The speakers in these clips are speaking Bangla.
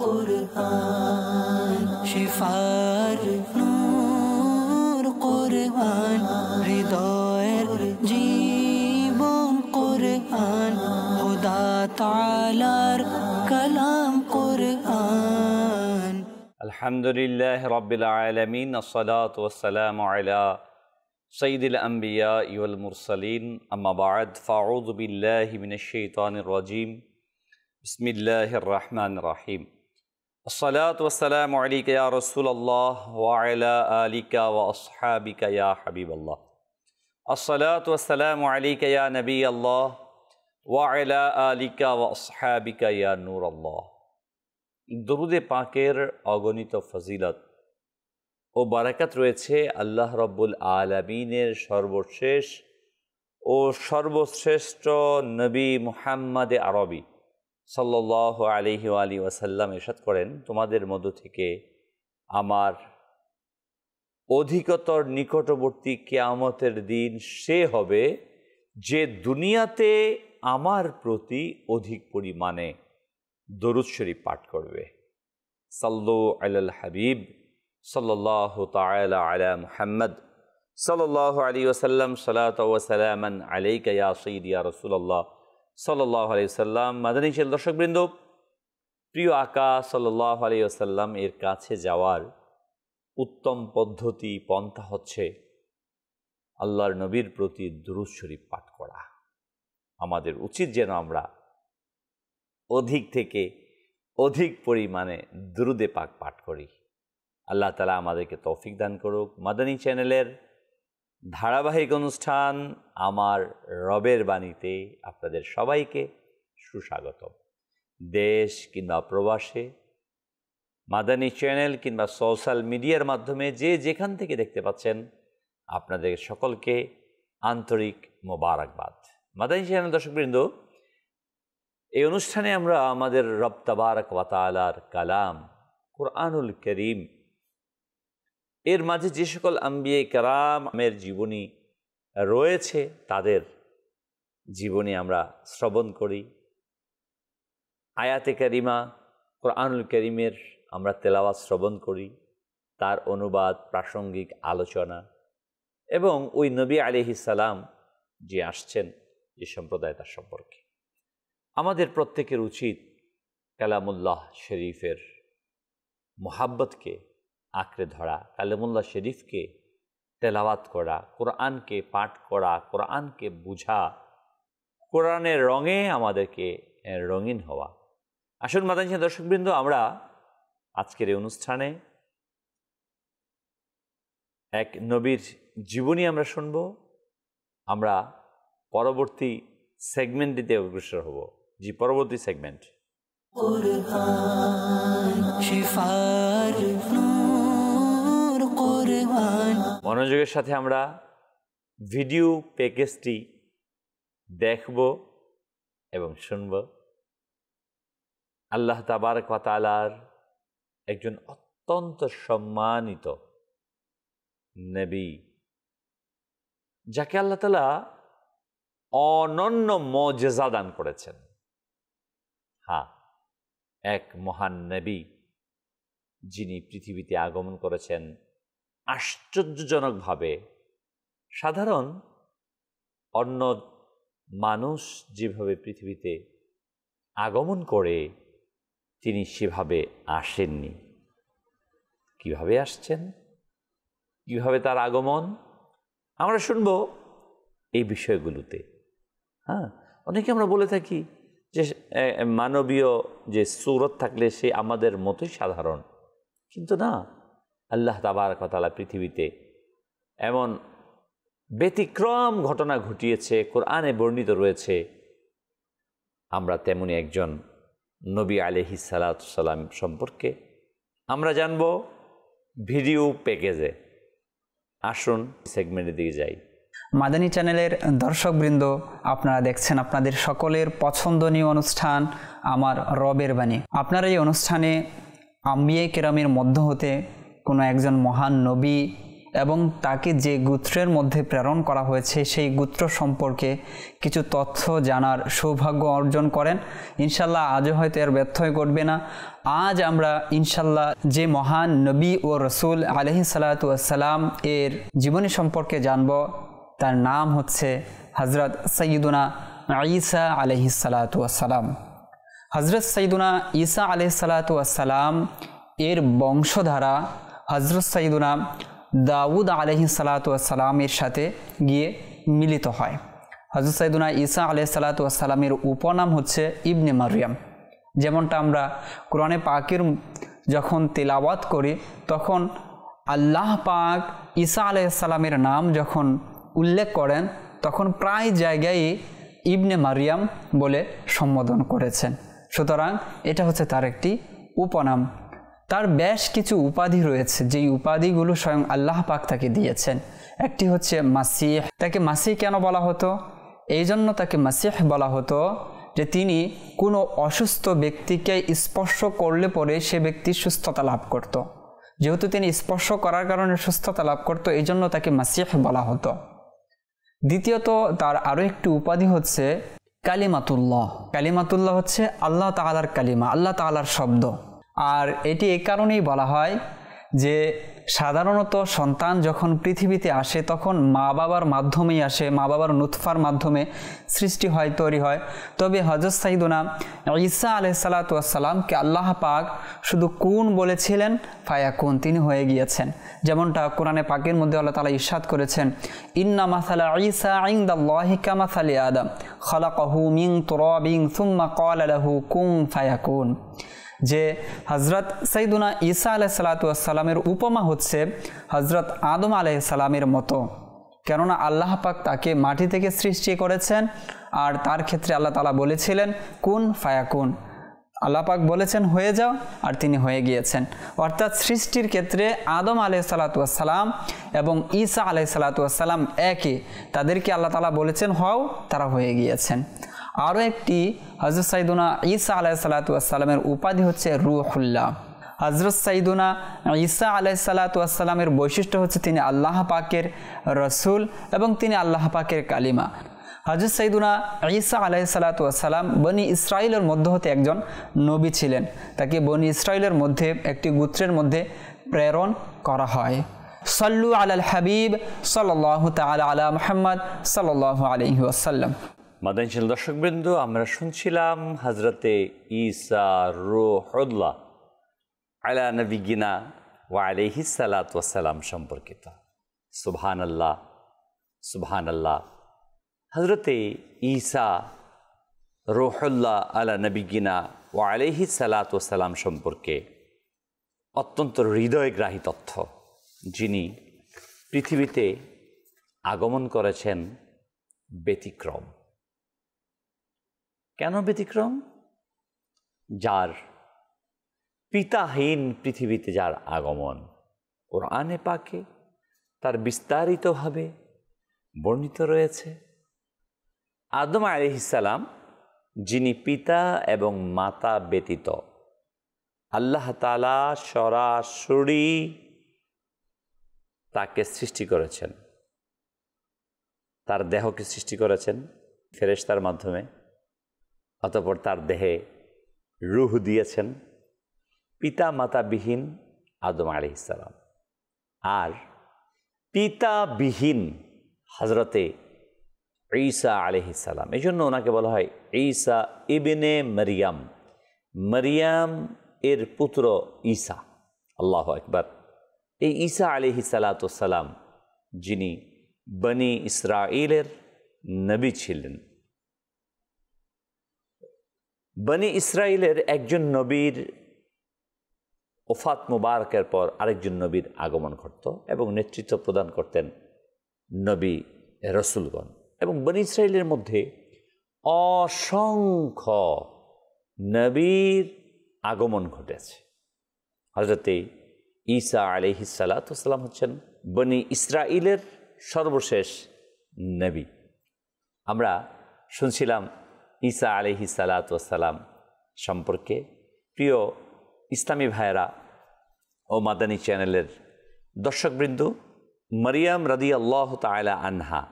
কুরআন শিফার নূর কুরআন হৃদয়ের জীবন কুরআন খোদা তাআলার কালাম কুরআন। আলহামদুলিল্লাহ রাব্বিল আলামিন আসসালাতু ওয়াসসালামু আলা সাইয়্যিদিল আম্বিয়া ওয়াল মুরসালিন আম্মা বা'দ ফাআউযু বিল্লাহি মিনাশ শাইতানির রাজীম বিসমিল্লাহির রহমানির রহিম আসসালাতু ওয়াসসালামু আলাইকা ইয়া রাসূলুল্লাহ ওয়া আলা আলিকা ওয়া আসহাবিকা ইয়া হাবিবাল্লাহ আসসালাতু ওয়াসসালামু আলাইকা ইয়া নবিয়াল্লাহ ওয়া আলা আলিকা ওয়া আসহাবিকা ইয়া নূরাল্লাহ। দরুদে পাকের অগণিত ফজিলত ও বারাকাত রয়েছে আল্লাহ রব্বুল আলামিনের সর্বশেষ ও সর্বশ্রেষ্ঠ নবী মুহাম্মদে আরবি সাল্লাল্লাহু আলাইহি ওয়া আলিহি ওয়াসাল্লাম ইরশাদ করেন, তোমাদের মধ্য থেকে আমার অধিকতর নিকটবর্তী কিয়ামতের দিন সে হবে যে দুনিয়াতে আমার প্রতি অধিক পরিমাণে দরুদ শরীফ পাঠ করবে। সাল্লু আলাল হাবিব সাল্লাল্লাহু তাআলা আলা মুহাম্মদ সাল্লাল্লাহু আলাইহি ওয়াসাল্লাম সালাতু ওয়া সালামান আলাইকা ইয়া সাইয়্যিদি ইয়া রাসূলুল্লাহ সাল্লাল্লাহু আলাইহি ওয়াসাল্লাম। মাদানী চ্যানেল দর্শকবৃন্দ, প্রিয় আকা সাল্লাল্লাহু আলাইহি ওয়াসাল্লাম এর কাছে যাওয়ার উত্তম পদ্ধতি পন্থা হচ্ছে আল্লাহর নবীর প্রতি দুরূদ শরীফ পাঠ করা। আমাদের উচিত যেন আমরা অধিক থেকে অধিক পরিমাণে দুরূদে পাক পাঠ করি। আল্লাহ তাআলা আমাদেরকে তৌফিক দান করুক। মাদানী চ্যানেলের ধারাবাহিক অনুষ্ঠান আমার রবের বাণীতে আপনাদের সবাইকে সুস্বাগতম। দেশ কিংবা প্রবাসে মাদানী চ্যানেল কিংবা সোশ্যাল মিডিয়ার মাধ্যমে যে যেখান থেকে দেখতে পাচ্ছেন আপনাদের সকলকে আন্তরিক মোবারকবাদ। মাদানী চ্যানেল দর্শকবৃন্দ, এই অনুষ্ঠানে আমরা আমাদের রব তাবারক ওয়া তাআলার কালাম কুরআনুল কারীম এর মাঝে যে সকল আম্বিয়ে কেরামের জীবনী রয়েছে তাদের জীবনী আমরা শ্রবণ করি। আয়াতে কারিমা কুরআনুল কারীমের আমরা তেলাওয়াত শ্রবণ করি, তার অনুবাদ, প্রাসঙ্গিক আলোচনা এবং ওই নবী আলাইহিস সালাম যে আসছেন যে সম্প্রদায় তার সম্পর্কে। আমাদের প্রত্যেকের উচিত কালামুল্লাহ শরীফের মোহাব্বতকে আঁকড়ে ধরা, কালামুল্লাহ শরীফকে তেলাওয়াত করা, কোরআনকে পাঠ করা, কোরআনকে বুঝা, কোরআনের রঙে আমাদেরকে রঙিন হওয়া। আসুন মাদানী দর্শকবৃন্দ, আমরা আজকের এই অনুষ্ঠানে এক নবীর জীবনী আমরা শুনব। আমরা পরবর্তী সেগমেন্টটিতে অগ্রসর হব। জি, পরবর্তী সেগমেন্ট মনোযোগের সাথে আমরা ভিডিও প্যাকেজটি দেখব এবং শুনব। আল্লাহ তাবারক ওয়া তাআলার একজন অত্যন্ত সম্মানিত নবী, যাকে আল্লাহ তাআলা অনন্য মুজিজা দান করেছেন। হ্যাঁ, এক মহান নবী যিনি পৃথিবীতে আগমন করেছেন আশ্চর্যজনকভাবে। সাধারণ অন্য মানুষ যেভাবে পৃথিবীতে আগমন করে তিনি সেভাবে আসেননি। কিভাবে আসছেন, কিভাবে তার আগমন, আমরা শুনব এই বিষয়গুলোতে। হ্যাঁ, অনেকে আমরা বলে থাকি যে মানবীয় যে সূরত থাকলে সে আমাদের মতোই সাধারণ, কিন্তু না, আল্লাহ তাবারক ওয়া তাআলা পৃথিবীতে এমন ব্যতিক্রম ঘটনা ঘটিয়েছে, কোরআনে বর্ণিত রয়েছে। আমরা তেমনি একজন নবী আলাইহিস সালাতু ওয়াস সালাম সম্পর্কে আমরা জানব ভিডিও প্যাকেজে। আসুন সেগমেন্টের দিকে যাই। মাদানী চ্যানেলের দর্শকবৃন্দ, আপনারা দেখছেন আপনাদের সকলের পছন্দনীয় অনুষ্ঠান আমার রবের বাণী। আপনারা এই অনুষ্ঠানে আম্বিয়ে কেরামের মধ্য হতে কোনো একজন মহান নবী এবং তাকে যে গোত্রের মধ্যে প্রেরণ করা হয়েছে সেই গোত্র সম্পর্কে কিছু তথ্য জানার সৌভাগ্য অর্জন করেন। ইনশাল্লাহ আজও হয়তো এর ব্যত্যয় ঘটবে না। আজ আমরা ইনশাল্লাহ যে মহান নবী ও রসুল আলাইহিসসালাতু ওয়াসসালাম এর জীবনী সম্পর্কে জানব, তার নাম হচ্ছে হযরত সাইয়্যিদুনা ঈসা আলাইহিসসালাতু ওয়াসসালাম। হযরত সাইয়্যিদুনা ঈসা আলাইহিসসালাতু ওয়াসসালাম এর বংশধারা হযরত সাইয়্যিদুনা দাউদ আলাইহিসসালাতু ওয়াসসালামের সাথে গিয়ে মিলিত হয়। হযরত সাইয়্যিদুনা ঈসা আলাইহিসসালাতু ওয়াসসালামের উপনাম হচ্ছে ইবনে মারইয়াম। যেমনটা আমরা কোরআনে পাকের যখন তেলাওয়াত করি তখন আল্লাহ পাক ঈসা আলাইহিসসালামের নাম যখন উল্লেখ করেন তখন প্রায় জায়গায় ইবনে মারইয়াম বলে সম্বোধন করেছেন। সুতরাং এটা হচ্ছে তার একটি উপনাম। তার বেশ কিছু উপাধি রয়েছে, যেই উপাধিগুলো স্বয়ং আল্লাহ পাক তাকে দিয়েছেন। একটি হচ্ছে মাসিহ। তাকে মাসিহ কেন বলা হতো? এই জন্য তাকে মাসিহ বলা হতো যে তিনি কোনো অসুস্থ ব্যক্তিকে স্পর্শ করলে পরে সে ব্যক্তি সুস্থতা লাভ করত। যেহেতু তিনি স্পর্শ করার কারণে সুস্থতা লাভ করত, এই জন্য তাকে মাসিহ বলা হতো। দ্বিতীয়ত তার আরও একটি উপাধি হচ্ছে কালিমাতুল্লাহ। কালিমাতুল্লাহ হচ্ছে আল্লাহ তাআলার কালিমা, আল্লাহ তাআলার শব্দ। আর এটি এই কারণেই বলা হয় যে সাধারণত সন্তান যখন পৃথিবীতে আসে তখন মা বাবার মাধ্যমেই আসে, মা বাবার নুতফার মাধ্যমে সৃষ্টি হয়, তৈরি হয়। তবে হযরত সাইয়্যিদুনা ঈসা আলাইহিসসালাতু ওয়াসসালামকে আল্লাহ পাক শুধু কুন বলেছিলেন, ফায়াকুন, তিনি হয়ে গিয়েছেন। যেমনটা কোরআনে পাকের মধ্যে আল্লাহ তাআলা ইরশাদ করেছেন, ইন্না মাসালা ঈসা ইনদাল্লাহি কামাসালি আদম খালাকাহু মিন তুরাবিন সুম্মা ক্বালা লাহু কুন ফায়াকুন। যে হযরত সাইয়্যিদুনা ঈসা আলাইহিসসালাতু ওয়াসসালামের উপমা হচ্ছে হযরত আদম আলাইহিসসালামের মতো, কেননা আল্লাহ পাক তাকে মাটি থেকে সৃষ্টি করেছেন আর তার ক্ষেত্রে আল্লাহ তাআলা বলেছিলেন কুন ফায়াকুন। আল্লাহ পাক বলেছেন হয়ে যাও আর তিনি হয়ে গিয়েছেন। অর্থাৎ সৃষ্টির ক্ষেত্রে আদম আলাইহিসসালাতু ওয়াসসালাম এবং ঈসা আলাইহিসসালাতু ওয়াসসালাম একই, তাদেরকে আল্লাহ তাআলা বলেছেন হও, তারা হয়ে গিয়েছেন। আরও একটি হযরত সাইয়্যিদুনা ঈসা আলাইহিসসালাতু ওয়াসসালামের উপাধি হচ্ছে রূহুল্লাহ। হযরত সাইয়্যিদুনা ঈসা আলাইহিসসালাতু ওয়াসসালামের বৈশিষ্ট্য হচ্ছে তিনি আল্লাহ পাকের রসুল এবং তিনি আল্লাহ পাকের কালিমা। হযরত সাইয়্যিদুনা ঈসা আলাইহিসসালাতু ওয়াসসালাম বনি ইসরাইলের মধ্যে হতে একজন নবী ছিলেন। তাকে বনি ইসরাইলের মধ্যে একটি গোত্রের মধ্যে প্রেরণ করা হয়। সাল্লু আলাল হাবিব সাল্লাল্লাহু তাআলা আলা মুহাম্মদ সাল্লাল্লাহু আলাইহি ওয়াসাল্লাম। মাদানী দর্শকবৃন্দ, আমরা শুনছিলাম হযরতে ঈসা রূহুল্লাহ আলা নবিয়িনা ওয়া আলাইহিসসালাতু ওয়াসসালাম সম্পর্কিত। সুবহানাল্লাহ, সুবহানাল্লাহ। হযরতে ঈসা রূহুল্লাহ আলা নবিয়িনা ওয়া আলাইহিসসালাতু ওয়াসসালাম সম্পর্কে অত্যন্ত হৃদয়গ্রাহী তথ্য। যিনি পৃথিবীতে আগমন করেছেন ব্যতিক্রম। কেন ব্যতিক্রম? যার পিতাহীন পৃথিবীতে যার আগমন কোরআনে পাকে তার বিস্তারিতভাবে বর্ণিত রয়েছে। আদম আলাইহিস সালাম, যিনি পিতা এবং মাতা ব্যতীত আল্লাহ তাআলা সরাসরি তাকে সৃষ্টি করেছেন, তার দেহকে সৃষ্টি করেছেন ফেরেশতার মাধ্যমে, অতঃপর তার দেহে রূহ দিয়েছেন পিতা মাতাবিহীন আদম আলাইহিস সালাম। আর পিতাবিহীন হযরতে ঈসা আলাইহিস সালাম, এই জন্য ওনাকে বলা হয় ঈসা ইবনে মারইয়াম, মারইয়াম এর পুত্র ঈসা। আল্লাহু আকবার। এই ঈসা আলাইহিস সালাতু ওয়াসসালাম, যিনি বনি ইসরাইলের নবী ছিলেন। বনি ইসরাইলের একজন নবীর ওফাত মুবারকের পর আরেকজন নবীর আগমন ঘটত এবং নেতৃত্ব প্রদান করতেন নবী রসুলগণ। এবং বনি ইসরাইলের মধ্যে অসংখ্য নবীর আগমন ঘটেছে। হযরতে ঈসা আলাইহিস সালাতু ওয়াসসালাম হচ্ছেন বনি ইসরাইলের সর্বশেষ নবী। আমরা শুনছিলাম ঈসা আলাইহিস সালাতু ওয়াসসালাম সম্পর্কে। প্রিয় ইসলামী ভাইয়েরা ও মাদানী চ্যানেলের দর্শকবৃন্দ, মারিয়াম রাদিয়াল্লাহু তাআলা আনহা,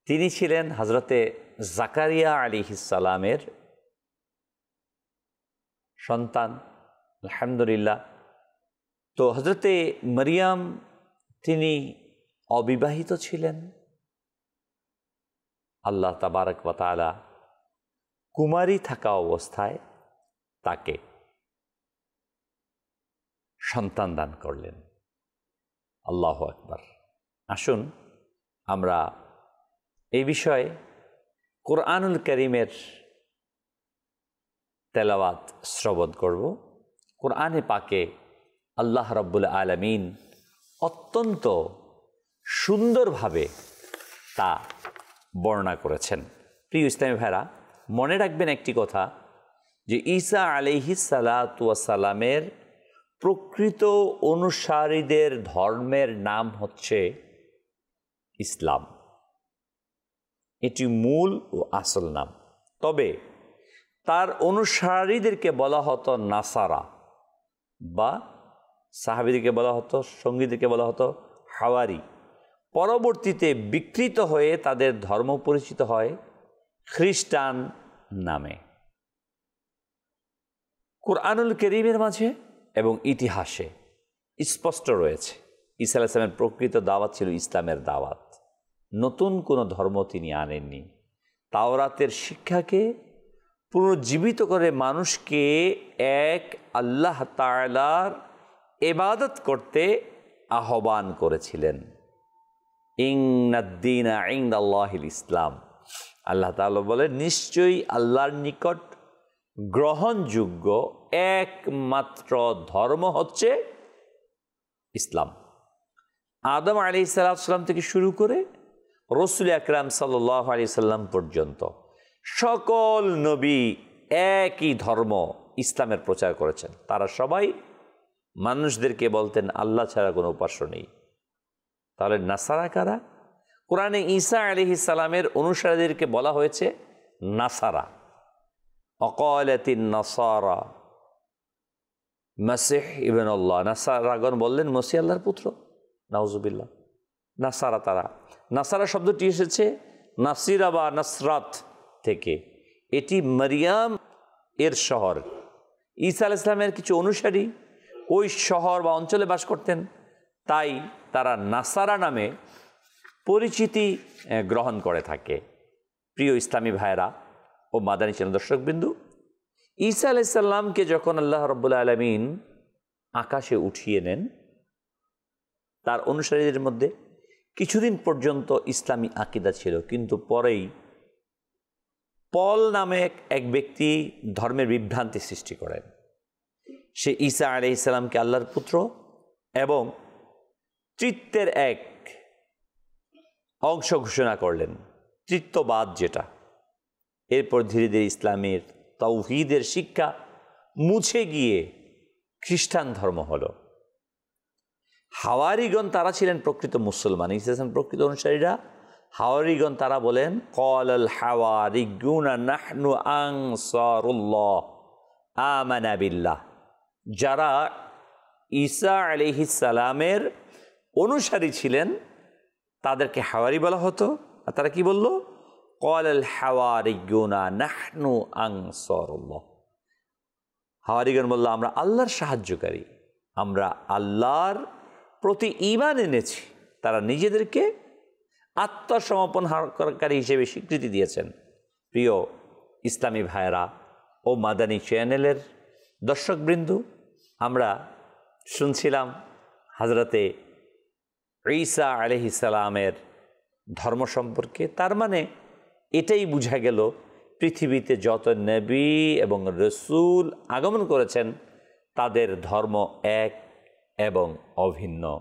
তিনি ছিলেন হযরতে জাকারিয়া আলাইহিস সালামের সন্তান। আলহামদুলিল্লাহ। তো হযরতে মারিয়াম তিনি অবিবাহিত ছিলেন। আল্লাহ তাবারক ওয়া তাআলা কুমারী থাকা অবস্থায় তাকে সন্তান দান করলেন। আল্লাহু আকবার। আসুন আমরা এই বিষয়ে কোরআনুল কারীমের তেলাওয়াত শ্রবণ করব। কোরআনে পাকে আল্লাহ রাব্বুল আলামিন অত্যন্ত সুন্দরভাবে তা বর্ণনা করেছেন। প্রিয় ইসলামী ভাইরা, মনে রাখবেন একটি কথা, যে ঈসা আলাইহিস সালাতু ওয়াস সালামের প্রকৃত অনুসারীদের ধর্মের নাম হচ্ছে ইসলাম। এটি মূল ও আসল নাম। তবে তার অনুসারীদেরকে বলা হতো নাসারা, বা সাহাবীদেরকে বলা হতো, সঙ্গীদেরকে বলা হতো হাওয়ারি। পরবর্তীতে বিকৃত হয়ে তাদের ধর্ম পরিচিত হয় খ্রিস্টান নামে। কুরআনুল কারীমের মাঝে এবং ইতিহাসে স্পষ্ট রয়েছে ঈসা আলাইহিস সালামের প্রকৃত দাওয়াত ছিল ইসলামের দাওয়াত। নতুন কোনো ধর্ম তিনি আনেননি। তাওরাতের শিক্ষাকে পুনর্জীবিত করে মানুষকে এক আল্লাহ তাআলার ইবাদত করতে আহ্বান করেছিলেন। ইন্নাদ-দীনা ইনদাল্লাহিল ইসলাম। আল্লাহ তাআলা বলেন, নিশ্চয়ই আল্লাহর নিকট গ্রহণযোগ্য একমাত্র ধর্ম হচ্ছে ইসলাম। আদম আলাইহিস সালাম থেকে শুরু করে রাসূল আকরাম সাল্লাল্লাহু আলাইহি সাল্লাম পর্যন্ত সকল নবী একই ধর্ম ইসলামের প্রচার করেছেন। তারা সবাই মানুষদেরকে বলতেন আল্লাহ ছাড়া কোনো উপাস্য নেই। তাহলে নাসারা কারা? কোরআনে ঈসা আলাইহিস সালামের অনুসারীদেরকে বলা হয়েছে নাসারা। অকালাতিন নাসারা মাসিহ ইবনুল্লাহ। নাসারাগণ বললেন মসিহ আল্লাহর পুত্র। নাউজুবিল্লাহ। নাসারা তারা। নাসারা শব্দটি এসেছে নাসিরা বা নাসরাত থেকে। এটি মারিয়াম এর শহর। ঈসা আলাইহিস সালামের কিছু অনুসারী ওই শহর বা অঞ্চলে বাস করতেন, তাই তারা নাসারা নামে পরিচিতি গ্রহণ করে থাকে। প্রিয় ইসলামী ভাইরা ও মাদানী চ্যানেল দর্শকবিন্দু, ঈসা আলাইহিস সালামকে যখন আল্লাহ রাব্বুল আলামিন আকাশে উঠিয়ে নেন, তার অনুসারীদের মধ্যে কিছুদিন পর্যন্ত ইসলামী আকীদা ছিল, কিন্তু পরেই পল নামে এক ব্যক্তি ধর্মের বিভ্রান্তি সৃষ্টি করেন। সে ঈসা আলাইহিস সালামকে আল্লাহর পুত্র এবং তৃত্বের এক অংশ ঘোষণা করলেন, তৃত্ববাদ যেটা। এরপর ধীরে ধীরে ইসলামের তাওহীদের শিক্ষা মুছে গিয়ে খ্রিস্টান ধর্ম হলো। হাওয়ারিগণ তারা ছিলেন প্রকৃত মুসলমান। ঈসা আলাইহিস প্রকৃত অনুসারীরা হাওয়ারিগণ তারা বলেন ক্বালাল হাওয়ারিয়ুনা নাহনু আনসারুল্লাহ আমানা বিল্লাহ। যারা ঈসা আলাইহিস সালামের অনুসারী ছিলেন তাদেরকে হাওয়ারি বলা হতো। আর তারা কি বলল? ক্বালাল হাওয়ারিয়ুনা নাহনু আনসারুল্লাহ। হাওয়ারিগণ বলল, আমরা আল্লাহর সাহায্যকারী, আমরা আল্লাহর প্রতি ঈমান এনেছি। তারা নিজেদেরকে আত্মসমর্পণকারী হিসেবে স্বীকৃতি দিয়েছেন। প্রিয় ইসলামী ভাইয়েরা ও মাদানী চ্যানেলের দর্শকবৃন্দ, আমরা শুনছিলাম হযরতে ঈসা আলাইহিস সালামের ধর্ম সম্পর্কে। তার মানে এটাই বোঝা গেল পৃথিবীতে যত নবী এবং রসুল আগমন করেছেন তাদের ধর্ম এক এবং অভিন্ন,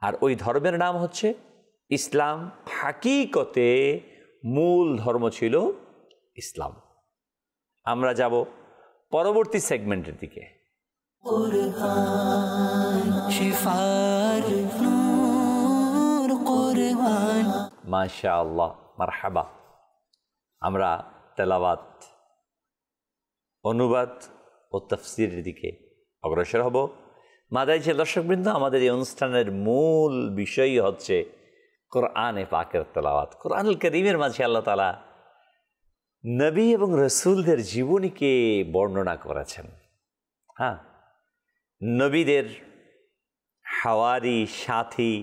আর ওই ধর্মের নাম হচ্ছে ইসলাম। হাকিকতে মূল ধর্ম ছিল ইসলাম। আমরা যাব পরবর্তী সেগমেন্টের দিকে। মাশাআল্লাহ, মারহাবা। আমরা তেলাওয়াত, অনুবাদ ও তাফসীরের দিকে অগ্রসর হব। মাদানী দর্শকবৃন্দ, আমাদের এই অনুষ্ঠানের মূল বিষয়ই হচ্ছে কোরআনে পাকের তেলাওয়াত। কোরআনুল কারীমের মাঝে আল্লাহ তাআলা নবী এবং রসুলদের জীবনীকে বর্ণনা করেছেন। হ্যাঁ, নবীদের হাওয়ারি, সাথী,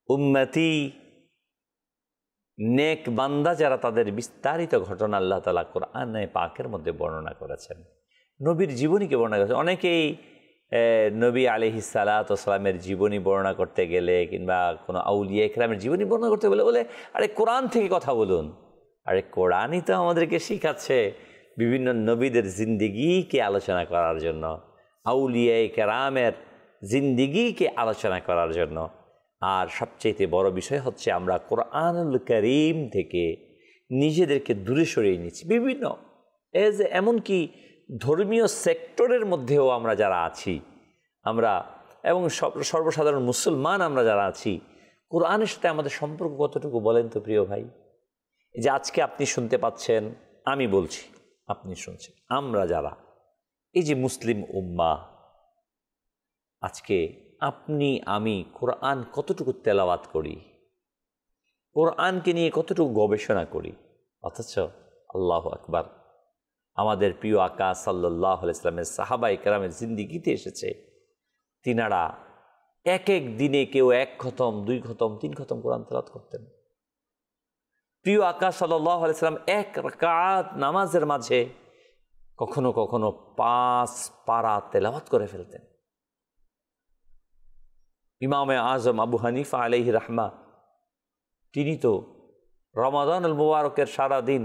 উম্মতি, নেক বান্দা যারা, তাদের বিস্তারিত ঘটনা আল্লাহ তাআলা কোরআনে পাকের মধ্যে বর্ণনা করেছেন। নবীর জীবনীকে বর্ণনা করেছেন। অনেকেই নবী আলাইহিস সালাতু ওয়াস সালামের জীবনী বর্ণনা করতে গেলে কিংবা কোনো আউলিয়া ইকরামের জীবনী বর্ণনা করতে গেলে বলে, আরে কোরআন থেকে কথা বলুন। আরে কোরআনই তো আমাদেরকে শিখাচ্ছে বিভিন্ন নবীদের জিন্দিগিকে আলোচনা করার জন্য, আউলিয়া ইকরামের জিন্দিগিকে আলোচনা করার জন্য। আর সবচেয়ে বড় বিষয় হচ্ছে আমরা কোরআনুল কারীম থেকে নিজেদেরকে দূরে সরিয়ে নিচ্ছি। বিভিন্ন এমনকি ধর্মীয় সেক্টরের মধ্যেও আমরা যারা আছি, আমরা এবং সর্বসাধারণ মুসলমান আমরা যারা আছি, কোরআনের সাথে আমাদের সম্পর্ক কতটুকু বলেন তো প্রিয় ভাই? এই যে আজকে আপনি শুনতে পাচ্ছেন, আমি বলছি, আপনি শুনছেন, আমরা যারা এই যে মুসলিম উম্মাহ, আজকে আপনি আমি কোরআন কতটুকু তেলাওয়াত করি, কোরআনকে নিয়ে কতটুকু গবেষণা করি, অথচ আল্লাহু আকবার, আমাদের প্রিয় আকা সাল্লাল্লাহু আলাইহি ওয়াসাল্লামের সাহাবায়ে কেরামের জিন্দিগিতে এসেছে, তিনারা এক এক দিনে কেউ 1 খতম, 2 খতম, 3 খতম কোরআন তেলাওয়াত করতেন। প্রিয় আকা সাল্লাল্লাহু আলাইহি ওয়াসাল্লাম 1 রাকাত নামাজের মাঝে কখনো কখনো 5 পারা তেলাওয়াত করে ফেলতেন। ইমামে আজম আবু হানিফা আলাইহি রাহমা, তিনি তো রমাদানুল মুবারকের সারা দিন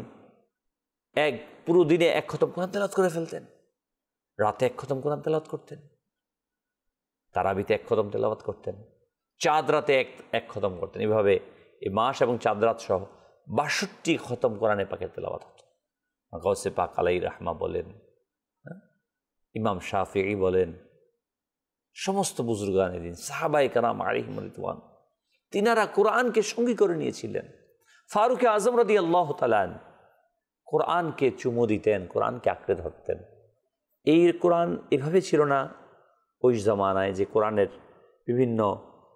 পুরো দিনে 1 খতম কোরআন তেলাওয়াত করে ফেলতেন, রাতে 1 খতম কোরআন তেলাওয়াত করতেন, তারাবিতে 1 খতম তেলাওয়াত করতেন, চাঁদ রাতে 1 খতম করতেন। এভাবে এই মাস এবং চাঁদ রাত সহ 62 খতম কোরআনে পাকের তেলাওয়াত হতো। গাউসে পাক আলাইহি রাহমা বলেন, ইমাম শাফিঈ বলেন, সমস্ত বুজুর্গানে দিন, সাহাবায়ে কেরাম আলাইহিম রিদওয়ান, তিনারা কোরআনকে সঙ্গী করে নিয়েছিলেন। ফারুক আজম রাদিয়াল্লাহু তাআলা কোরআনকে চুমু দিতেন, কোরআনকে আঁকড়ে ধরতেন। এই কোরআন এভাবে ছিল না ওই জামানায় যে কোরআনের বিভিন্ন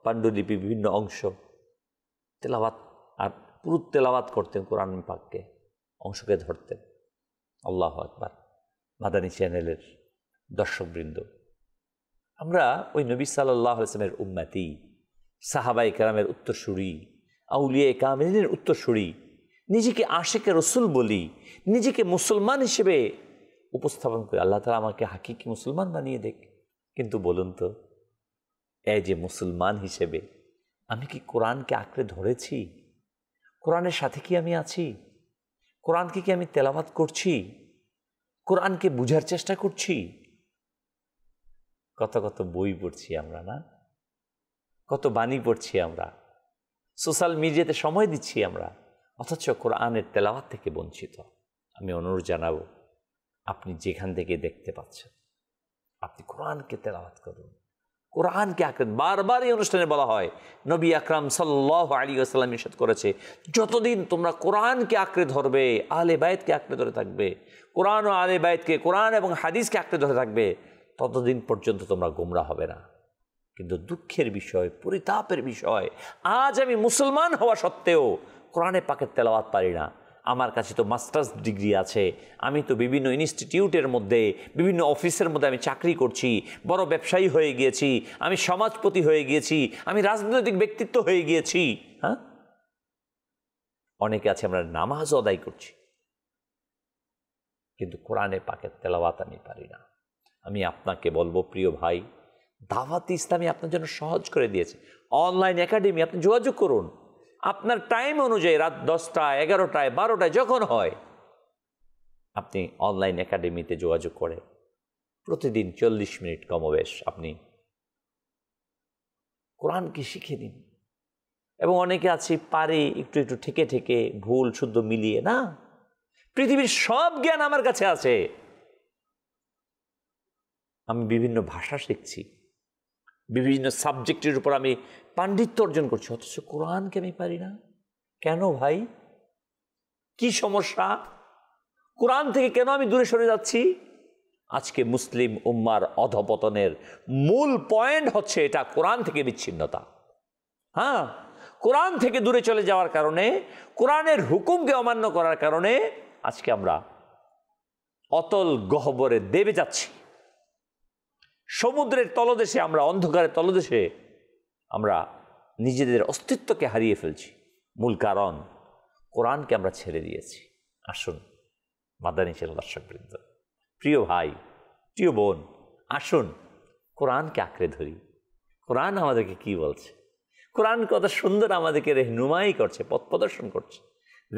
পাণ্ডুলিপি, বিভিন্ন অংশ তেলাওয়াত, আর পুরো তেলাওয়াত করতেন কোরআন পাককে, অংশকে ধরতেন। আল্লাহু আকবার। মাদানী চ্যানেলের দর্শকবৃন্দ, আমরা ওই নবী সাল্লাল্লাহু আলাইহি ওয়াসাল্লামের উম্মতি, সাহাবায়ে কেরামের উত্তরসূরি, আউলিয়া কামিলিনের উত্তরসূরি, নিজেকে আশিকে রসুল বলি, নিজেকে মুসলমান হিসেবে উপস্থাপন করি। আল্লাহ তাআলা আমাকে হাকিকি মুসলমান বানিয়ে দেখ। কিন্তু বলুন তো, এই যে মুসলমান হিসেবে আমি কি কোরআনকে আঁকড়ে ধরেছি? কোরআনের সাথে কি আমি আছি? কোরআনকে কি আমি তেলাওয়াত করছি? কোরআনকে বুঝার চেষ্টা করছি? কত কত বই পড়ছি আমরা, না? কত বাণী পড়ছি আমরা, সোশ্যাল মিডিয়াতে সময় দিচ্ছি আমরা, অথচ কোরআনের তেলাওয়াত থেকে বঞ্চিত। আমি অনুরোধ জানাবো, আপনি যেখান থেকে দেখতে পাচ্ছেন, আপনি কোরআনকে তেলাওয়াত করুন, কোরআনকে আঁকড়ে। বারবার এই অনুষ্ঠানে বলা হয়, নবী আকরাম সাল্লাল্লাহু আলাইহি ওয়াসাল্লাম ইরশাদ করেছে, যতদিন তোমরা কোরআনকে আঁকড়ে ধরবে, আহলে বাইতকে আঁকড়ে ধরে থাকবে, কোরআন ও আহলে বাইতকে, কোরআন এবং হাদিসকে আঁকড়ে ধরে থাকবে, ততদিন পর্যন্ত তোমরা গোমরাহ হবে না। কিন্তু দুঃখের বিষয়, পরিতাপের বিষয়, আজ আমি মুসলমান হওয়া সত্ত্বেও কোরআনে পাকের তেলাওয়াত পারি না। আমার কাছে তো মাস্টার্স ডিগ্রি আছে, আমি তো বিভিন্ন ইনস্টিটিউটের মধ্যে, বিভিন্ন অফিসের মধ্যে আমি চাকরি করছি, বড় ব্যবসায়ী হয়ে গিয়েছি, আমি সমাজপতি হয়ে গিয়েছি, আমি রাজনৈতিক ব্যক্তিত্ব হয়ে গিয়েছি। হ্যাঁ, অনেকে আছে আমরা নামাজ আদায় করছি, কিন্তু কোরআনে পাকের তেলাওয়াত আমি পারি না। আমি আপনাকে বলবো প্রিয় ভাই, দাওয়াত ইসলামী আপনার জন্য সহজ করে দিয়েছে। অনলাইন একাডেমি, আপনি যোগাযোগ করুন আপনার টাইম অনুযায়ী, রাত 10টায়, 11টায়, 12টায় যখন হয়, আপনি অনলাইন একাডেমিতে যোগাযোগ করে প্রতিদিন 40 মিনিট কমবেশ আপনি কোরআনকে শিখে দিন। এবং অনেকে আছে পারে একটু একটু ঠেকে ঠেকে ভুল শুদ্ধ মিলিয়ে, না, পৃথিবীর সব জ্ঞান আমার কাছে আছে, আমি বিভিন্ন ভাষা শিখছি, বিভিন্ন সাবজেক্টের উপর আমি পাণ্ডিত্য অর্জন করছি, অথচ কোরআনকে আমি পারি না। কেন ভাই? কি সমস্যা? কোরআন থেকে কেন আমি দূরে সরে যাচ্ছি? আজকে মুসলিম উম্মার অধপতনের মূল পয়েন্ট হচ্ছে এটা, কোরআন থেকে বিচ্ছিন্নতা। হ্যাঁ, কোরআন থেকে দূরে চলে যাওয়ার কারণে, কোরআনের হুকুমকে অমান্য করার কারণে আজকে আমরা অতল গহ্বরে দেবে যাচ্ছি। সমুদ্রের তলদেশে আমরা, অন্ধকারের তলদেশে আমরা নিজেদের অস্তিত্বকে হারিয়ে ফেলছি। মূল কারণ কোরআনকে আমরা ছেড়ে দিয়েছি। আসুন মাদানী চ্যানেল দর্শকবৃন্দ, প্রিয় ভাই, প্রিয় বোন, আসুন কোরআনকে আঁকড়ে ধরি। কোরআন আমাদেরকে কি বলছে? কোরআন কত সুন্দর আমাদেরকে রেহনুমাই করছে, পথ প্রদর্শন করছে।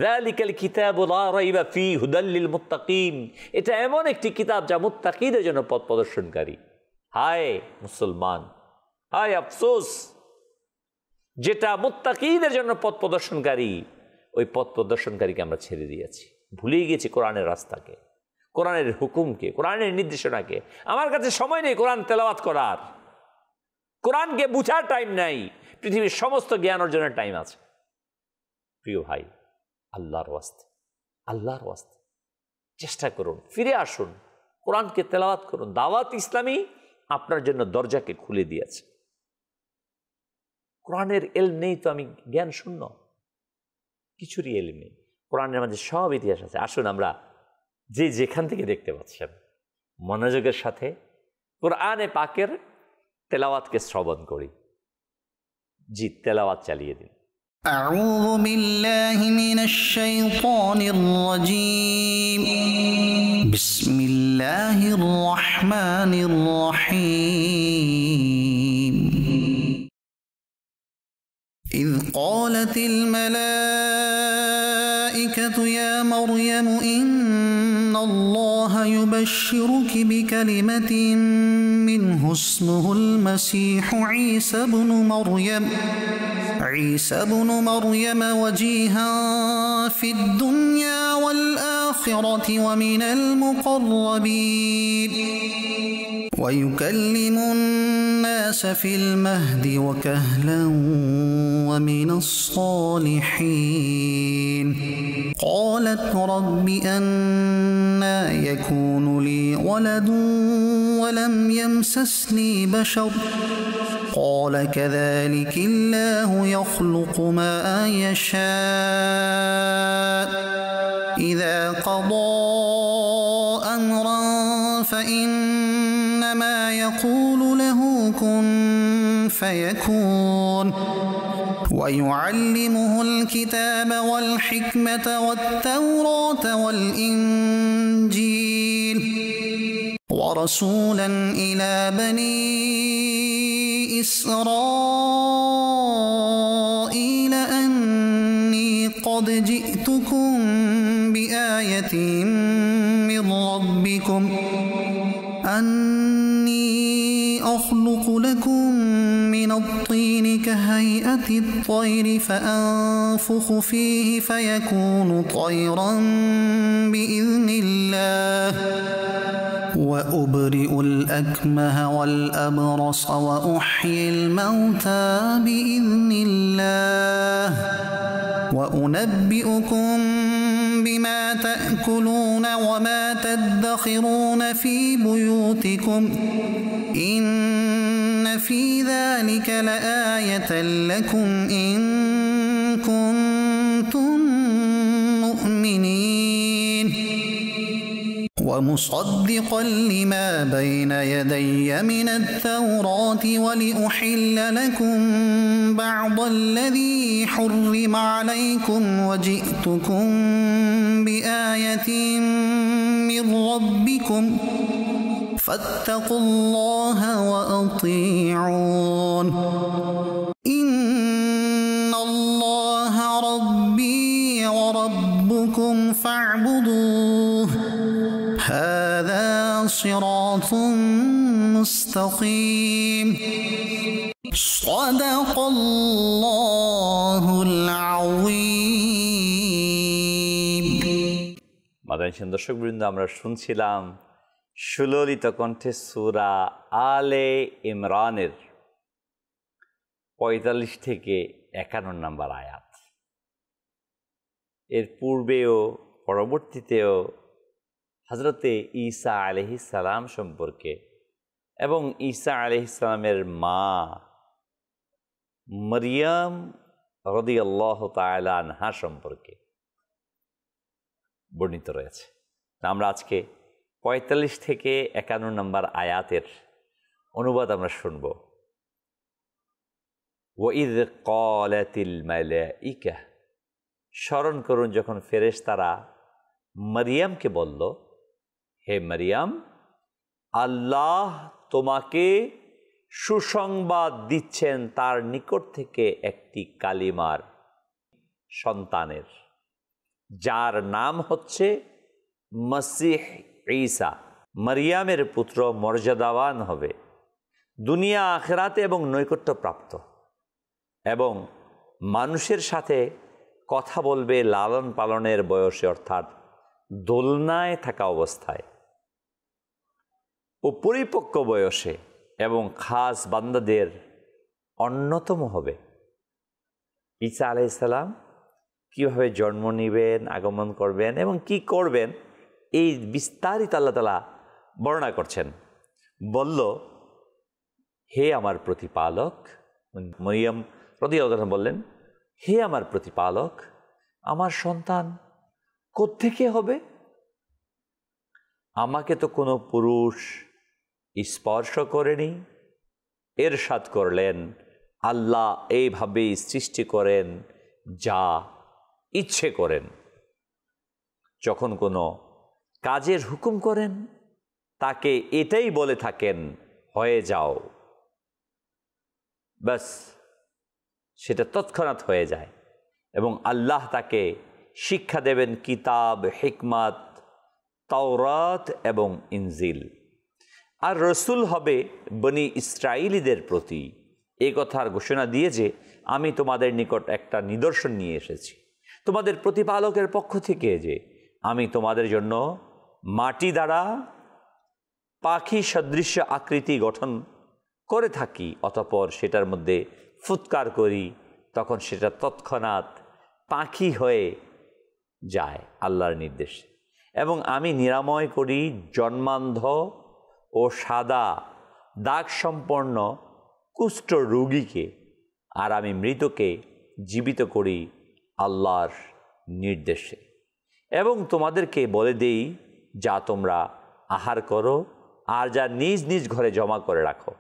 যালিকাল কিতাবু লা রাইবা ফীহি হুদাল লিল মুত্তাকিন, এটা এমন একটি কিতাব যা মুত্তাকিদের জন্য পথ প্রদর্শনকারী। হায় মুসলমান, হায় আফসোস, যেটা মুত্তাকিদের জন্য পথ প্রদর্শনকারী, ওই পথ প্রদর্শনকারীকে আমরা ছেড়ে দিয়েছি, ভুলেই গেছি কোরআনের রাস্তাকে, কোরআনের হুকুমকে, কোরআনের নির্দেশনাকে। আমার কাছে সময় নেই কোরআন তেলাওয়াত করার, কোরআনকে বুঝার টাইম নাই, পৃথিবীর সমস্ত জ্ঞান অর্জনের টাইম আছে। প্রিয় ভাই, আল্লাহর ওয়াস্তে, আল্লাহর ওয়াস্তে চেষ্টা করুন, ফিরে আসুন, কোরআনকে তেলাওয়াত করুন। দাওয়াত ইসলামী আপনার জন্য দরজাকে খুলে দিয়েছে। কোরআনের এলম নেই তো আমি জ্ঞান শূন্য, কিছুরই এলম নেই। কোরআনের মাঝে সব ইতিহাস আছে। আসুন আমরা যে যেখান থেকে দেখতে পাচ্ছেন মনোযোগের সাথে কোরআনে পাকের তেলাওয়াতকে শ্রবণ করি। জি, তেলাওয়াত চালিয়ে দিন। أعوذ بالله من الشيطان الرجيم بسم الله الرحمن الرحيم إذ قالت الملائكة يا مريم إن الله يبشرك بكلمة منه اسمه المسيح عيسى بن مريم وجيها في الدنيا والآخرة ومن المقربين ويكلم الناس في المهد وكهلا ومن الصالحين قالت رب أنى يكون لي ولد ولم يمسسني بشر قال كذلك الله يخلق ما يشاء إذا قضى أمرا فإنما يقول له كن فيكون ويعلمه الكتاب والحكمة والتوراة والإنجيل ورسولا إلى بني إسرائيل أني قد جئتكم بآية من ربكم أني أخلق لكم من الطين كهيئة الطير فأنفخ فيه فيكون طيرا بإذن الله وأبرئ الأكمه والأبرص وأحيي الموتى بإذن الله وأنبئكم بما تأكلون وما تدخرون في بيوتكم إن في ذلك لآية لكم إن كنتم مؤمنين ومصدقا لما بين يدي من التوراة ولأحل لكم بعض الذي حرم عليكم وجئتكم بآية من ربكم فاتقوا الله وأطيعون إن الله ربي وربكم فاعبدوه هذا صراط مستقيم صدق الله العظيم মাদানী দর্শকবৃন্দ, আমরা শুনছিলাম সুললিত কণ্ঠে সূরা আলে ইমরানের ৪৫ থেকে ৫১ নম্বর আয়াত। এর পূর্বেও পরবর্তীতেও হযরতে ঈসা আলাইহিস সালাম সম্পর্কে এবং ঈসা আলাইহিস সালামের মা মরিয়ম রাদিয়াল্লাহু তাআলা আনহা সম্পর্কে বর্ণিত রয়েছে। আমরা আজকে ৪৫ থেকে ৫১ নম্বর আয়াতের অনুবাদ আমরা শুনব। ওয়াইদ ক্বালাতিল মালাইকা, স্মরণ করুন যখন ফেরেশতারা মরিয়মকে বলল, হে মরিয়ম, আল্লাহ তোমাকে সুসংবাদ দিচ্ছেন তার নিকট থেকে একটি কালিমার সন্তানের, যার নাম হচ্ছে মসিহ ঈসা। মরিয়মের পুত্র মর্যাদাবান হবে, দুনিয়া আখিরাতে এবং নৈকট্যপ্রাপ্ত, এবং মানুষের সাথে কথা বলবে লালন পালনের বয়সে, অর্থাৎ দোলনায় থাকা অবস্থায় ও পরিপক্ক বয়সে, এবং খাস বান্দাদের অন্যতম হবে। ঈসা আলাইহিস সালাম কীভাবে জন্ম নেবেন, আগমন করবেন এবং কি করবেন, এই বিস্তারিত আল্লাহ তাআলা বর্ণনা করছেন। বলল, হে আমার প্রতিপালক, মরিয়ম রাদিয়াল্লাহু আনহা বললেন, হে আমার প্রতিপালক, আমার সন্তান কোত্থেকে হবে? আমাকে তো কোনো পুরুষ স্পর্শ করেনি। ইরশাদ করলেন, আল্লাহ এইভাবেই সৃষ্টি করেন যা ইচ্ছে করেন। যখন কোনো কাজের হুকুম করেন তাকে এটাই বলে থাকেন, হয়ে যাও, ব্যাস সেটা তৎক্ষণাৎ হয়ে যায়। এবং আল্লাহ তাকে শিক্ষা দেবেন কিতাব, হিকমত, তাওরাত এবং ইনজিল। আর রসুল হবে বনি ইসরাইলীদের প্রতি। এই কথার ঘোষণা দিয়ে যে আমি তোমাদের নিকট একটা নিদর্শন নিয়ে এসেছি, তোমাদের প্রতিপালকের পক্ষ থেকে, যে আমি তোমাদের জন্য মাটি দ্বারা পাখি সদৃশ্য আকৃতি গঠন করে থাকি, অতঃপর সেটার মধ্যে ফুৎকার করি, তখন সেটা তৎক্ষণাৎ পাখি হয়ে যায় আল্লাহর নির্দেশে। এবং আমি নিরাময় করি জন্মান্ধ ও সাদা দাগ সম্পন্ন কুষ্ঠ রোগীকে, আর আমি মৃতকে জীবিত করি আল্লাহর নির্দেশে। এবং তোমাদেরকে বলে দেই যা তোমরা আহার করো আর যা নিজ নিজ ঘরে জমা করে রাখো।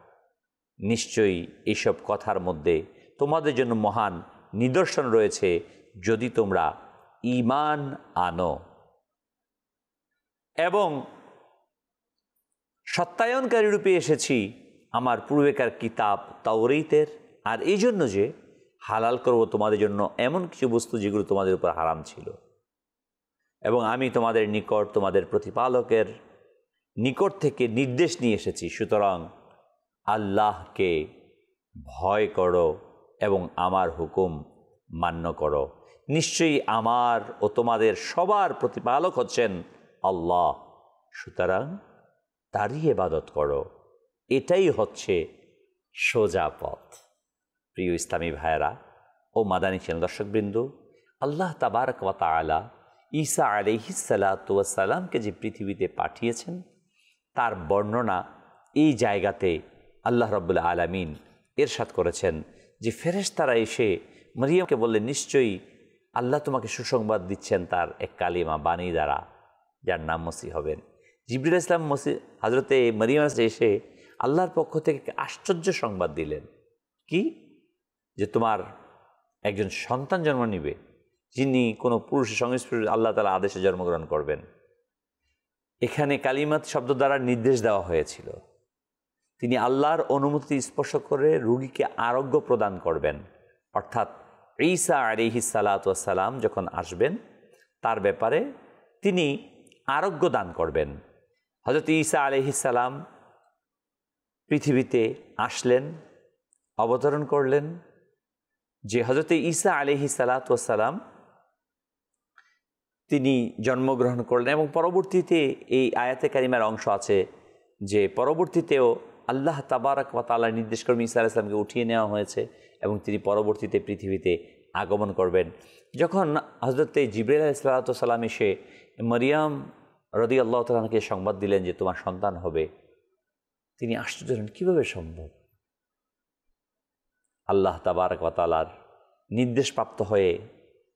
নিশ্চয়ই এইসব কথার মধ্যে তোমাদের জন্য মহান নিদর্শন রয়েছে যদি তোমরা ঈমান আনো। এবং সত্যায়নকারী রূপে এসেছি আমার পূর্বেকার কিতাব তাওরাতের, আর এই জন্য যে হালাল করব তোমাদের জন্য এমন কিছু বস্তু যেগুলো তোমাদের উপর হারাম ছিল। এবং আমি তোমাদের নিকট তোমাদের প্রতিপালকের নিকট থেকে নির্দেশ নিয়ে এসেছি, সুতরাং আল্লাহকে ভয় করো এবং আমার হুকুম মান্য করো। নিশ্চয়ই আমার ও তোমাদের সবার প্রতিপালক হচ্ছেন আল্লাহ, সুতরাং তারই ইবাদত করো, এটাই হচ্ছে সোজা পথ। প্রিয় ইসলামী ভাইয়েরা ও মাদানী চ্যানেল দর্শকবৃন্দ, আল্লাহ তাবারক ওয়া তাআলা ঈসা আলাইহিস সালাতু ওয়াস সালামকে যে পৃথিবীতে পাঠিয়েছেন তার বর্ণনা এই জায়গাতে আল্লাহ রাব্বুল আলামিন ইরশাদ করেছেন যে ফেরেশতারা এসে মরিয়মকে বললেন, নিশ্চয়ই আল্লাহ তোমাকে সুসংবাদ দিচ্ছেন তার এক কালিমা বাণী দ্বারা, যার নাম মসিহ হবেন। জিবরিল ইসলাম হজরতে মরিয়ম এসে আল্লাহর পক্ষ থেকে আশ্চর্য সংবাদ দিলেন, কি যে তোমার একজন সন্তান জন্ম নিবে, যিনি কোনো পুরুষের সংস্পর্শে আল্লাহ তাআলা আদেশে জন্মগ্রহণ করবেন। এখানে কালিমাত শব্দ দ্বারা নির্দেশ দেওয়া হয়েছিল, তিনি আল্লাহর অনুমতি স্পর্শ করে রোগীকে আরোগ্য প্রদান করবেন। অর্থাৎ ঈসা আলাইহিস সালাতু ওয়াস সালাম যখন আসবেন তার ব্যাপারে তিনি আরোগ্য দান করবেন। হযরত ঈসা আলাইহিস সালাম পৃথিবীতে আসলেন, অবতরণ করলেন। যে হযরত ঈসা আলাইহিস সালাতু ওয়াস সালাম তিনি জন্মগ্রহণ করলেন এবং পরবর্তীতে এই আয়াতে কারিমার অংশ আছে যে পরবর্তীতেও আল্লাহ তাবারক ওয়া তাআলা নির্দেশ করে ঈসা আলাইহিস সালামকে উঠিয়ে নেওয়া হয়েছে এবং তিনি পরবর্তীতে পৃথিবীতে আগমন করবেন। যখন হযরত জিবরাইল আলাইহিস সালাম এসে মরিয়ম রাদিয়াল্লাহু তাআলা আনহুকে সংবাদ দিলেন যে তোমার সন্তান হবে। তিনি আশ্চর্য হলেন, কীভাবে সম্ভব? আল্লাহ তাবারক ওয়া তাআলার নির্দেশপ্রাপ্ত হয়ে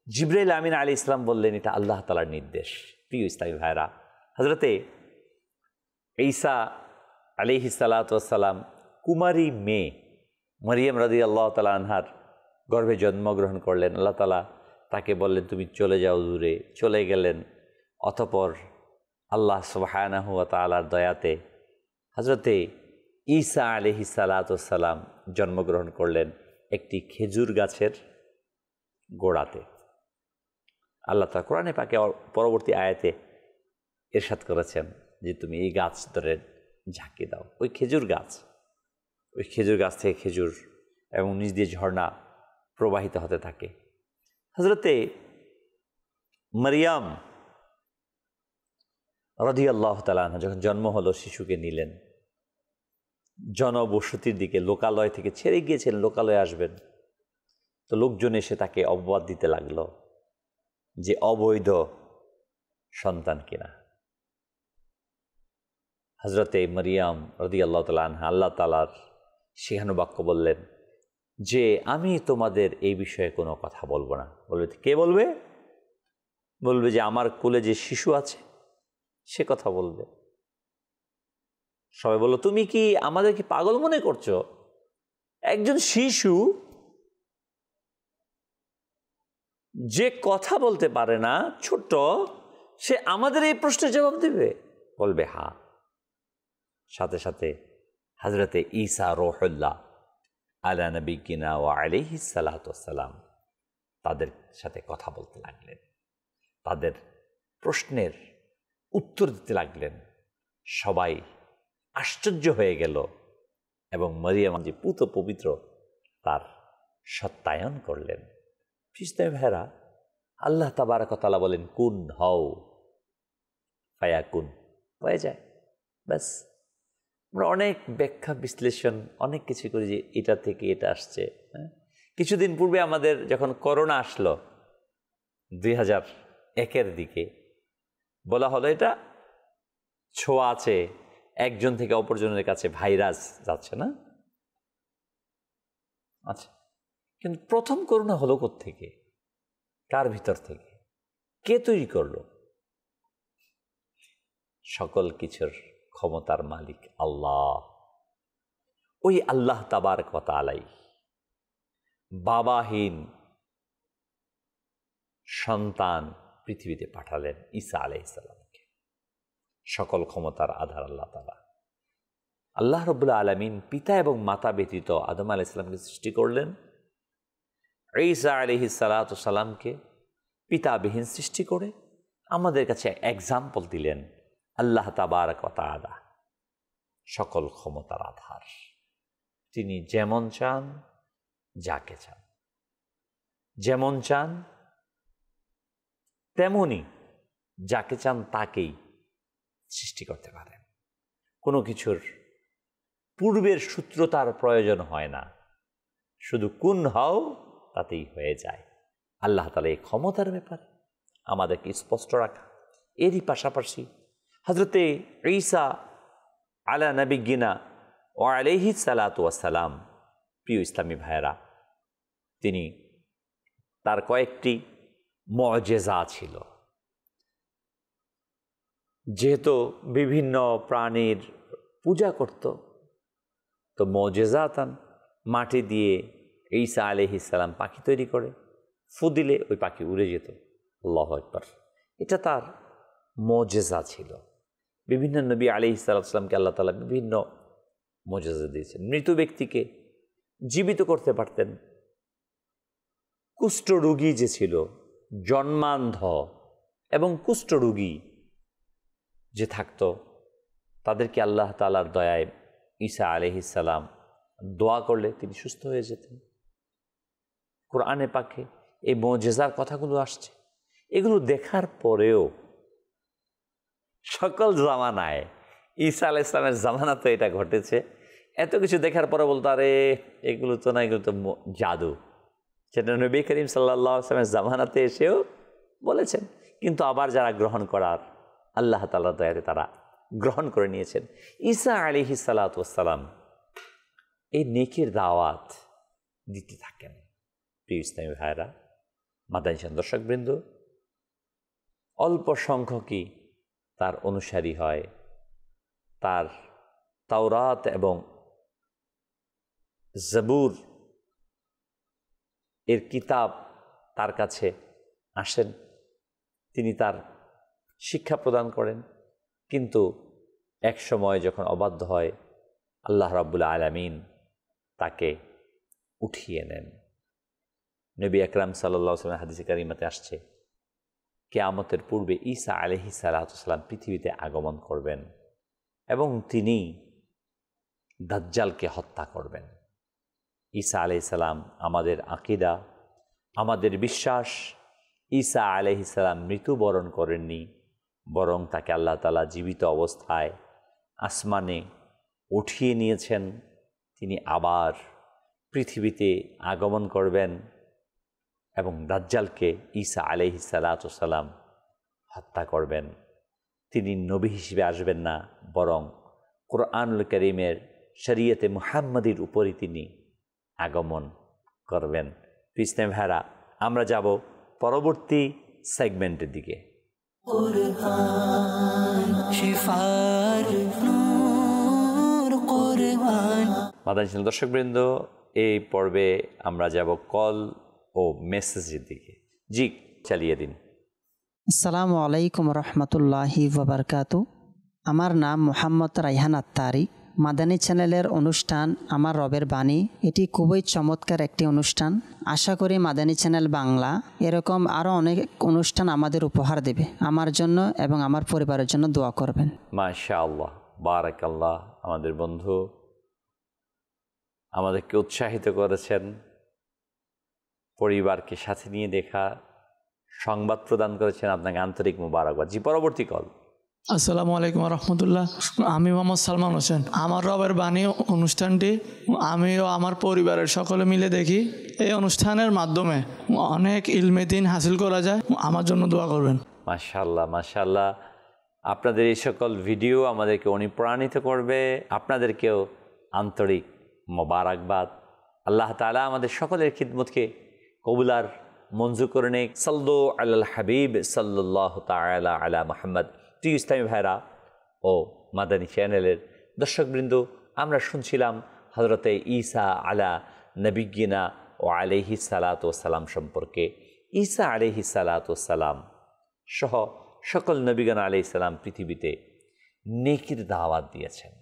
জিবরাইল আমিন আলাইহিস সালাম বললেন, এটা আল্লাহ তাআলার নির্দেশ। প্রিয় ইসলামী ভাইরা, হযরতে ঈসা আলাইহিস সালাতু ওয়াস সালাম কুমারী মেয়ে মারিয়াম রাদিয়াল্লাহু তাআলা আনহার গর্ভে জন্মগ্রহণ করলেন। আল্লাহ তাআলা তাকে বললেন, তুমি চলে যাও দূরে। চলে গেলেন। অতঃপর আল্লাহ সুবহানাহু ওয়া তাআলার দয়াতে হযরতে ঈসা আলাইহিস সালাতু ওয়াস সালাম জন্মগ্রহণ করলেন একটি খেজুর গাছের গোড়াতে। আল্লাহ তাআলা কোরআনে পাকে পরবর্তী আয়াতে ইরশাদ করেছেন যে তুমি এই গাছ ধরে ঝাঁকি দাও। ওই খেজুর গাছ থেকে খেজুর এবং নিচ দিয়ে ঝর্ণা প্রবাহিত হতে থাকে। হযরতে মারিয়াম রাদিয়াল্লাহু তাআলা আনহা যখন জন্ম হলো, শিশুকে নিলেন, জনবসতির দিকে লোকালয় থেকে ছেড়ে গিয়েছেন, লোকালয়ে আসবেন। তো লোকজন এসে তাকে অপবাদ দিতে লাগলো যে অবৈধ সন্তান কিনা। হযরতে মারিয়াম রাদিয়াল্লাহু তাআলা আনহা আল্লাহ তাআলার শিখানো বাক্য বললেন যে আমি তোমাদের এই বিষয়ে কোনো কথা বলবো না। বলবে, কে বলবে? বলবে যে আমার কোলে যে শিশু আছে সে কথা বলবে। সবাই বলল, তুমি কি আমাদের কি পাগল মনে করছো? একজন শিশু যে কথা বলতে পারে না, ছোট, সে আমাদের এই প্রশ্নের জবাব দেবে? বলবে হ্যাঁ। সাথে সাথে হযরতে ঈসা রূহুল্লাহ আলা নবিয়িনা ওয়া আলাইহিস সালাতু ওয়াস সালাম তাদের সাথে কথা বলতে লাগলেন, তাদের প্রশ্নের উত্তর দিতে লাগলেন। সবাই আশ্চর্য হয়ে গেল এবং মারিয়াম যে পুত পবিত্র তার সত্যায়ন করলেন। ফিস্তায় ভাইরা, আল্লাহ তাবারক ওয়া তাআলা বলেন কুন হও, ফায়াকুন, হয়ে যায়। ব্যাস। আমরা অনেক ব্যাখ্যা বিশ্লেষণ অনেক কিছু করি যে এটা থেকে এটা আসছে। কিছুদিন পূর্বে আমাদের যখন করোনা আসলো 2001-এর দিকে, বলা হলো এটা ছোঁয়া আছে, একজন থেকে অপরজনের কাছে ভাইরাস যাচ্ছে না। আচ্ছা, কিন্তু প্রথম করোনা হলো কোত্থেকে? কার ভিতর থেকে? কে তৈরি করলো? সকল কিছুর ক্ষমতার মালিক আল্লাহ। ওই আল্লাহ তাবারক ওয়া তাআলা বাবাহীন সন্তান পৃথিবীতে পাঠালেন ঈসা আলাইহিস সালামকে। সকল ক্ষমতার আধার আল্লাহ তাআলা। আল্লাহ রাব্বুল আলামিন পিতা এবং মাতা ব্যতীত আদম আলাইহিস সালামকে সৃষ্টি করলেন। ঈসা আলাইহিস সালাতু সালামকে পিতাবিহীন সৃষ্টি করে আমাদের কাছে এক্সাম্পল দিলেন। আল্লাহ তাবারক ওয়া তাআলা সকল ক্ষমতার আধার। তিনি যেমন চান, যাকে চান, যেমন চান তেমনি যাকে চান তাকেই সৃষ্টি করতে পারেন। কোনো কিছুর পূর্বের সূত্রতার প্রয়োজন হয় না, শুধু কুন হও তাতেই হয়ে যায়। আল্লাহ তাআলা এই ক্ষমতার ব্যাপারে আমাদেরকে স্পষ্ট রাখা। এরই পাশাপাশি হযরতে ঈসা আলা নবিয়িনা ওয়া আলাইহিস সালাতু ওয়াস সালাম, প্রিয় ইসলামী ভাইয়েরা, তিনি তার কয়েকটি মুআজিজা ছিল। যেহেতু বিভিন্ন প্রাণীর পূজা করত, তো মুআজিজাতান মাটি দিয়ে ঈসা আলাইহিস সালাম পাখি তৈরি করে, ফু দিলে ওই পাখি উড়ে যেত। আল্লাহু আকবার। এটা তার মুআজিজা ছিল। বিভিন্ন নবী আলাইহিস সালামকে আল্লাহ তাআলা বিভিন্ন মুআজিজা দিয়েছেন। মৃত ব্যক্তিকে জীবিত করতে পারতেন। কুষ্ঠরোগী যে ছিল, জন্মান্ধ এবং কুষ্ঠরোগী যে থাকতো, তাদেরকে আল্লাহ তাআলার দয়ায় ঈসা আলাইহিস সালাম দোয়া করলে তিনি সুস্থ হয়ে যেতেন। কোরআনে পাকে এই মুআজিজার কথাগুলো আসছে। এগুলো দেখার পরেও সকল জামানায়, ঈসা আলাইহিস সালামের জামানাতে এটা ঘটেছে, এত কিছু দেখার পরে বলতো আরে এগুলো তো না, এগুলো তো জাদু। সেটা নবী করিম সাল্লাল্লাহু আলাইহি ওয়াসাল্লামের জামানাতে এসেও বলেছেন। কিন্তু আবার যারা গ্রহণ করার আল্লাহ তাআলার দয়াতে তারা গ্রহণ করে নিয়েছেন। ঈসা আলাইহিস সালাতু ওয়াস সালাম এই নেকির দাওয়াত দিতে থাকেন। প্রিয় ইসলামী ভাইরা, মাদানী দর্শকবৃন্দ, অল্প সংখ্যকই তার অনুসারী হয়, তার তাওরাত এবং জবুর এর কিতাব তার কাছে আসেন, তিনি তার শিক্ষা প্রদান করেন। কিন্তু এক সময় যখন অবাধ্য হয়, আল্লাহ রাব্বুল আলামিন তাকে উঠিয়ে নেন। নবী আকরাম সাল্লাল্লাহু আলাইহি ওয়াসাল্লাম হাদিসে কারিমাতে আসছে, কিয়ামতের পূর্বে ঈসা আলাইহিস সালাতু ওয়াস সালাম পৃথিবীতে আগমন করবেন এবং তিনি দাজ্জালকে হত্যা করবেন। ঈসা আলাইহিস সালাম আমাদের আকীদা, আমাদের বিশ্বাস, ঈসা আলাইহিস সালাম মৃত্যুবরণ করেননি, বরং তাকে আল্লাহ তাআলা জীবিত অবস্থায় আসমানে উঠিয়ে নিয়েছেন। তিনি আবার পৃথিবীতে আগমন করবেন এবং দাজ্জালকে ঈসা আলাইহিস সালাতু ওয়াস সালাম হত্যা করবেন। তিনি নবী হিসেবে আসবেন না, বরং কুরআনুল কারীমের শরীয়তে মুহাম্মাদির উপরই তিনি আগমন করবেন। ইসলাম ভাইরা, আমরা যাব পরবর্তী সেগমেন্টের দিকে। মাদানী দর্শকবৃন্দ, এই পর্বে আমরা যাব কল ও মেসেজের দিকে। জি, চালিয়ে দিন। আসসালামু আলাইকুম রহমতুল্লাহি ওয়াবারকাতু। আমার নাম মোহাম্মদ রায়হান আত্তারি। মাদানী চ্যানেলের অনুষ্ঠান আমার রবের বাণী, এটি খুবই চমৎকার একটি অনুষ্ঠান। আশা করি মাদানী চ্যানেল বাংলা এরকম আরও অনেক অনুষ্ঠান আমাদের উপহার দেবে। আমার জন্য এবং আমার পরিবারের জন্য দোয়া করবেন। মাশাআল্লাহ, বারাকাল্লাহ। আমাদের বন্ধু আমাদেরকে উৎসাহিত করেছেন, পরিবারকে সাথে নিয়ে দেখা সংবাদ প্রদান করেছেন, আপনাকে আন্তরিক মুবারকবাদ। জি, পরবর্তী কল। আসসালামু আলাইকুম রহমতুল্লাহ। আমি মোহাম্মদ সালমান হোসেন। আমার রবের বাণী অনুষ্ঠানটি আমি ও আমার পরিবারের সকলে মিলে দেখি। এই অনুষ্ঠানের মাধ্যমে অনেক ইলমে দ্বীন হাসিল করা যায়। আমার জন্য দোয়া করবেন। মাশাআল্লাহ, মাশাআল্লাহ। আপনাদের এই সকল ভিডিও আমাদেরকে অনুপ্রাণিত করবে। আপনাদেরকেও আন্তরিক মোবারকবাদ। আল্লাহ তাআলা আমাদের সকলের খিদমতকে কবুলার মঞ্জুর করে নেক। সাল্লু আলাল হাবিব সাল্লাল্লাহু তাআলা আলা মুহাম্মদ। প্রিয় ইসলামী ভাইরা ও মাদানী চ্যানেলের দর্শকবৃন্দ, আমরা শুনছিলাম হযরতে ঈসা আলা নবিয়্যিনা ও আলাইহিস সালাতু ওয়াস সালাম সম্পর্কে। ঈসা আলাইহিস সালাতু ওয়াস সালাম সহ সকল নবীগণ আলাইহিস সালাম পৃথিবীতে নেকির দাওয়াত দিয়েছেন।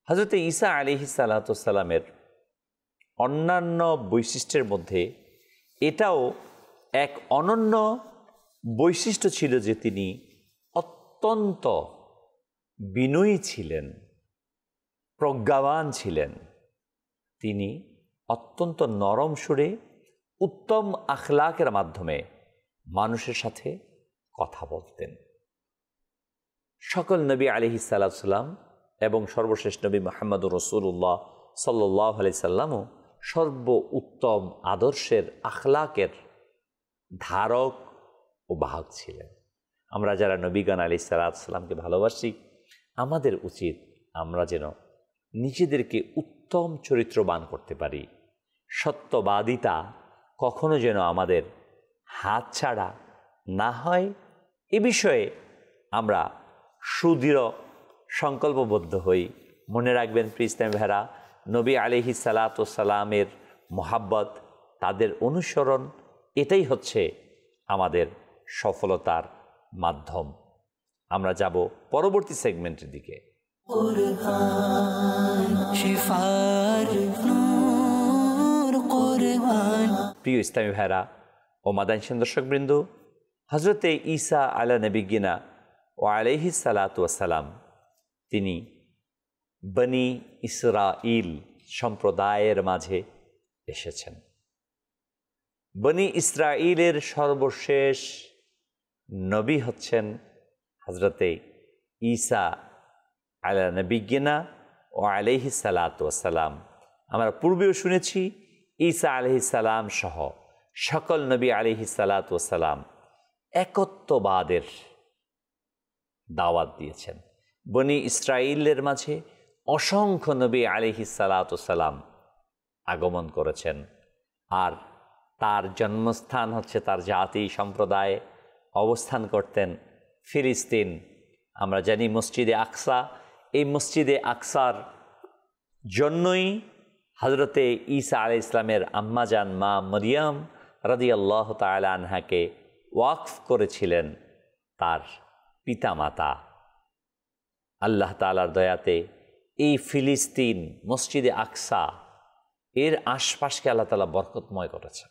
হযরতে ঈসা আলাইহিস সালাতু ওয়াস সালামের অন্যান্য বৈশিষ্ট্যের মধ্যে এটাও এক অনন্য বৈশিষ্ট্য ছিল যে তিনি অত্যন্ত বিনয়ী ছিলেন, প্রজ্ঞাবান ছিলেন। তিনি অত্যন্ত নরম সুরে উত্তম আখলাকের মাধ্যমে মানুষের সাথে কথা বলতেন। সকল নবী আলাইহিস সালাতু সালাম এবং সর্বশেষ নবী মুহাম্মদুর রাসূলুল্লাহ সাল্লাল্লাহু আলাইহি সাল্লামও সর্ব উত্তম আদর্শের আখলাকের ধারক ও বাহক ছিলেন। আমরা যারা নবীগণ আলাইহিস সালাতু সালামকে ভালোবাসি, আমাদের উচিত আমরা যেন নিজেদেরকে উত্তম চরিত্রবান করতে পারি। সত্যবাদিতা কখনো যেন আমাদের হাত ছাড়া না হয়, এ বিষয়ে আমরা সুদৃঢ় সংকল্পবদ্ধ হই। মনে রাখবেন প্রিয় ইসলামী ভাইরা, নবী আলাইহিস সালাতু সালামের মোহাব্বত, তাদের অনুসরণ, এটাই হচ্ছে আমাদের সফলতার মাধ্যম। আমরা যাব পরবর্তী সেগমেন্টের দিকে। প্রিয় ইসলামী ভাইরা ও মাদানী দর্শকবৃন্দ, হযরতে ঈসা আলা নবিয়্যিনা ও আলাইহিস সালাতু ওয়াস সালাম তিনি বনি ইসরাইল সম্প্রদায়ের মাঝে এসেছেন। বনি ইসরাইলের সর্বশেষ নবী হচ্ছেন হযরতে ঈসা আলা নবিয়্যিনা ও আলাইহিস সালাতু ওয়াস সালাম। আমরা পূর্বেও শুনেছি ঈসা আলাইহিস সালাম সহ সকল নবী আলাইহিস সালাতু ওয়াস সালাম একত্ববাদের দাওয়াত দিয়েছেন। বনি ইসরাইলের মাঝে অসংখ্য নবী আলাইহিসসালাম আগমন করেছেন। আর তার জন্মস্থান হচ্ছে, তার জাতি সম্প্রদায় অবস্থান করতেন ফিলিস্তিন। আমরা জানি মসজিদে আকসা, এই মসজিদে আকসার জন্যই হজরতে ঈসা আলাইহিস ইসলামের আম্মাজান মা মরিয়ম রাদিয়াল্লাহু তাআলা আনহাকে ওয়াকফ করেছিলেন তার পিতামাতা। আল্লাহ তাআলার দয়াতে এই ফিলিস্তিন মসজিদে আকসা এর আশপাশকে আল্লাহ তাআলা বরকতময় করেছেন।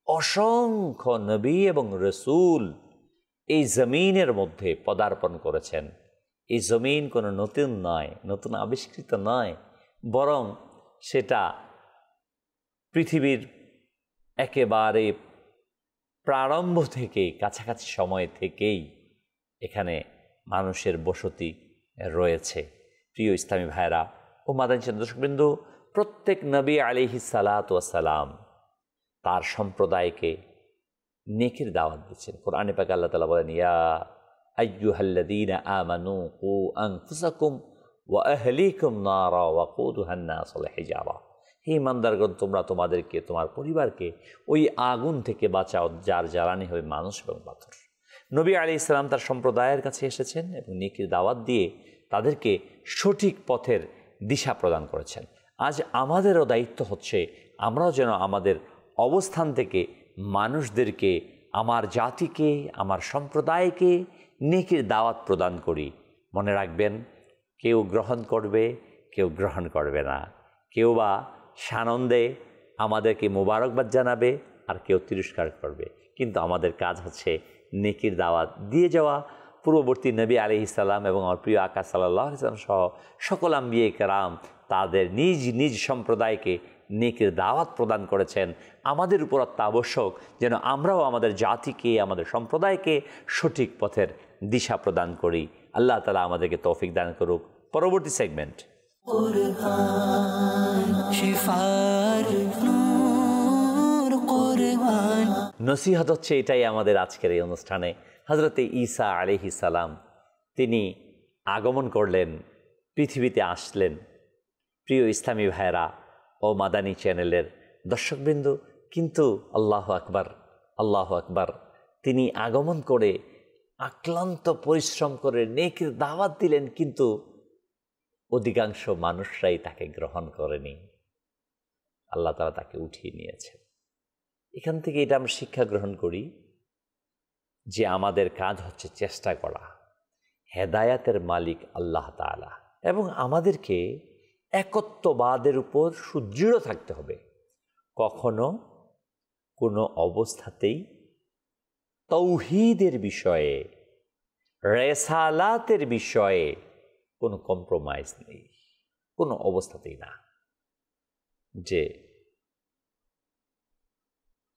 অসংখ্য নবী এবং রসুল এই জমিনের মধ্যে পদার্পণ করেছেন। এই জমিন কোনো নতুন নয়, নতুন আবিষ্কৃত নয়, বরং সেটা পৃথিবীর একেবারে প্রারম্ভ থেকে কাছাকাছি সময় থেকেই এখানে মানুষের বসতি রয়েছে। প্রিয় ইসলামী ভাইরা ও মাদানী দর্শকবৃন্দ, প্রত্যেক নবী আলাইহিসসালাম তার সম্প্রদায়কে নেকির দাওয়াত দিচ্ছেন। কোরআনে পাকে আল্লাহ তাআলা বলেন, ইয়া আইয়ুহাল্লাযীনা আমানু কু আনফুসাকুম ওয়া আহলিকুম নারা ওয়াকুদুহান নাস ওয়াল হিজারা। হে ইমানদারগণ, তোমরা তোমাদেরকে, তোমার পরিবারকে ওই আগুন থেকে বাঁচাও যার জ্বালানি হবে মানুষ এবং পাথর। নবী আলাইহিস সালাম তার সম্প্রদায়ের কাছে এসেছেন এবং নেকির দাওয়াত দিয়ে তাদেরকে সঠিক পথের দিশা প্রদান করেছেন। আজ আমাদেরও দায়িত্ব হচ্ছে আমরাও যেন আমাদের অবস্থান থেকে মানুষদেরকে, আমার জাতিকে, আমার সম্প্রদায়কে নেকির দাওয়াত প্রদান করি। মনে রাখবেন, কেউ গ্রহণ করবে, কেউ গ্রহণ করবে না। কেউ বা সানন্দে আমাদেরকে মোবারকবাদ জানাবে, আর কেউ তিরস্কার করবে। কিন্তু আমাদের কাজ হচ্ছে নেকির দাওয়াত দিয়ে যাওয়া। পূর্ববর্তী নবী আলাইহিস সালাম এবং আমার প্রিয় আকা সাল্লাল্লাহু আলাইহি ওয়াসাল্লাম সহ সকল আম্বিয়া কেরাম তাদের নিজ নিজ সম্প্রদায়কে নেকির দাওয়াত প্রদান করেছেন। আমাদের উপর অত্যাবশ্যক যেন আমরাও আমাদের জাতিকে, আমাদের সম্প্রদায়কে সঠিক পথের দিশা প্রদান করি। আল্লাহ তাআলা আমাদেরকে তৌফিক দান করুক। পরবর্তী সেগমেন্ট নসিহত হচ্ছে, এটাই আমাদের আজকের এই অনুষ্ঠানে। হযরতে ঈসা আলাইহিস সালাম তিনি আগমন করলেন, পৃথিবীতে আসলেন। প্রিয় ইসলামী ভাইরা ও মাদানী চ্যানেলের দর্শকবৃন্দ, কিন্তু আল্লাহু আকবার, আল্লাহু আকবার, তিনি আগমন করে আক্লান্ত পরিশ্রম করে নেকির দাওয়াত দিলেন, কিন্তু অধিকাংশ মানুষরাই তাকে গ্রহণ করেনি। আল্লাহ তাআলা তাকে উঠিয়ে নিয়েছেন। এখান থেকে এটা আমরা শিক্ষা গ্রহণ করি যে আমাদের কাজ হচ্ছে চেষ্টা করা। হেদায়াতের মালিক আল্লাহ তাআলা, এবং আমাদেরকে একত্ববাদের উপর সুদৃঢ় থাকতে হবে। কখনো কোনো অবস্থাতেই তাওহীদের বিষয়ে, রিসালাতের বিষয়ে কোনো কম্প্রোমাইজ নেই, কোনো অবস্থাতেই না। যে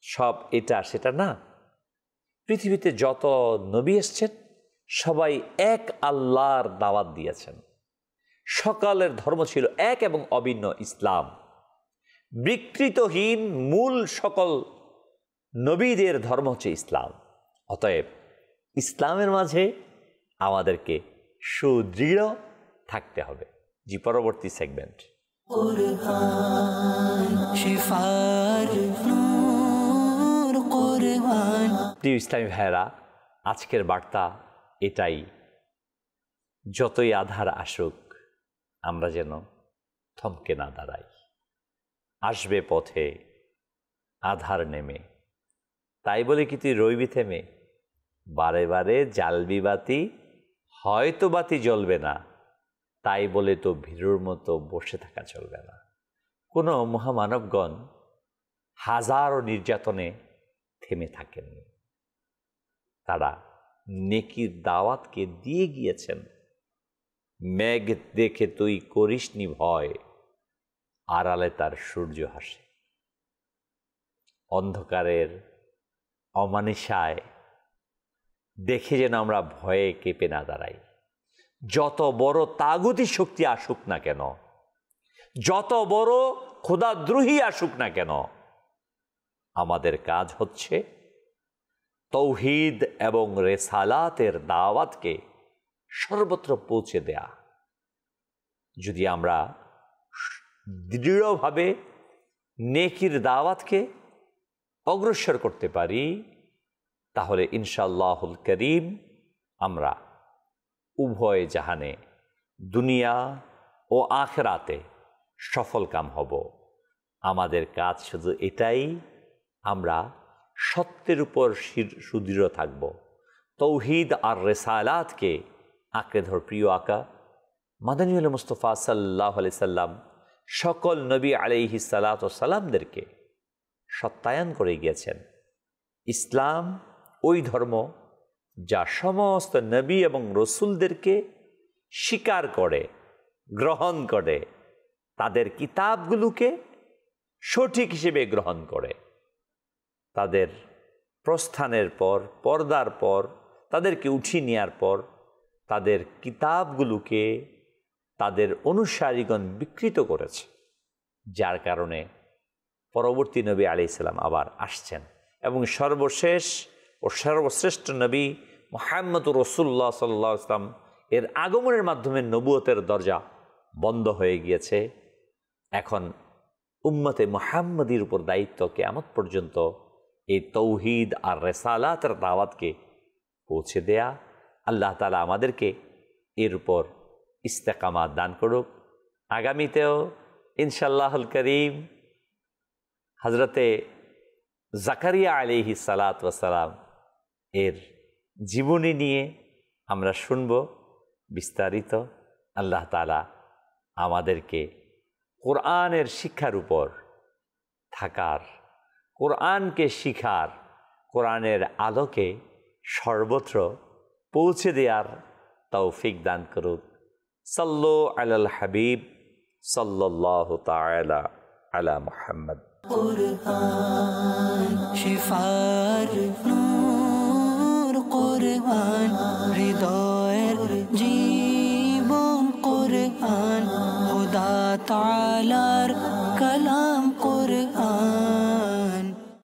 সব এটা সেটা না। পৃথিবীতে যত নবী এসছেন সবাই এক আল্লাহর দাওয়াত দিয়েছেন। সকলের ধর্ম ছিল এক এবং অভিন্ন ইসলাম। বিকৃতহীন মূল সকল নবীদের ধর্ম হচ্ছে ইসলাম। অতএব ইসলামের মাঝে আমাদেরকে সুদৃঢ় থাকতে হবে। জি, পরবর্তী সেগমেন্ট প্রিয় ইসলামী ভাইয়েরা, আজকের বার্তা এটাই, যতই আধার আসুক আমরা যেন থমকে না দাঁড়াই। আসবে পথে আধার নেমে, তাই বলে কি তুই রইবি থেমে? বারে বারে জ্বালবি বাতি, হয়তো বাতি জ্বলবে না, তাই বলে তো ভীরুর মতো বসে থাকা চলবে না। কোনো মহামানবগণ হাজারো নির্যাতনে থেমে থাকেননি। তারা নেকির দাওয়াতকে দিয়ে গিয়েছেন। মেঘ দেখে তুই করিসনি ভয়, আড়ালে তার সূর্য হাসে। অন্ধকারের অমানিসায় দেখে যেন আমরা ভয়ে কেঁপে না দাঁড়াই। যত বড় তাগুতি শক্তি আসুক না কেন, যত বড় খোদাদ্রোহী আসুক না কেন, আমাদের কাজ হচ্ছে তৌহিদ এবং রেসালাতের দাওয়াতকে সর্বত্র পৌঁছে দেয়া। যদি আমরা দৃঢ়ভাবে নেকির দাওয়াতকে অগ্রসর করতে পারি, তাহলে ইনশাআল্লাহুল করিম আমরা উভয় জাহানে, দুনিয়া ও আখিরাতে সফলকাম হব। আমাদের কাজ শুধু এটাই, আমরা সত্যের উপর সুদৃঢ় থাকব, তৌহিদ আর রিসালাতকে আঁকড়ে ধর। প্রিয় আকা মাদানী মুস্তাফা সাল্লাল্লাহু আলাইহি সাল্লাম সকল নবী আলাইহিস সালাতু ওয়াস সালামদেরকে সত্যায়ন করে গিয়েছেন। ইসলাম ওই ধর্ম যা সমস্ত নবী এবং রসুলদেরকে স্বীকার করে, গ্রহণ করে, তাদের কিতাবগুলোকে সঠিক হিসেবে গ্রহণ করে। তাদের প্রস্থানের পর, পর্দার পর, তাদেরকে উঠিয়ে নেওয়ার পর তাদের কিতাবগুলোকে তাদের অনুসারীগণ বিকৃত করেছে, যার কারণে পরবর্তী নবী আলাইহিস সালাম আবার আসছেন এবং সর্বশেষ ও সর্বশ্রেষ্ঠ নবী মুহাম্মদুর রাসূলুল্লাহ সাল্লাল্লাহু আলাইহি ওয়াসাল্লাম এর আগমনের মাধ্যমে নবুয়তের দরজা বন্ধ হয়ে গিয়েছে। এখন উম্মতে মুহাম্মদীর উপর দায়িত্ব কিয়ামত পর্যন্ত এই তৌহিদ আর রিসালাতের দাওয়াতকে পৌঁছে দেয়া। আল্লাহ তাআলা আমাদেরকে এর উপর ইস্তেকামাত দান করুক। আগামীতেও ইনশাআল্লাহুল করিম হযরতে জাকারিয়া আলাইহিস সালাতু ওয়াস সালাম এর জীবনী নিয়ে আমরা শুনব বিস্তারিত। আল্লাহ তাআলা আমাদেরকে কোরআনের শিক্ষার উপর থাকার, কোরআনকে শিখার, কোরআনের আলোকে সর্বত্র পৌঁছে দেওয়ার তৌফিক দান করুক। সাল্লু আলাল হাবিব সাল্লাল্লাহু তাআলা আলা মুহাম্মদ। কুরআন শিফার নূর, কুরআন হৃদয়ের জীবন, কুরআন খোদা তাআলার কালাম, কুরআন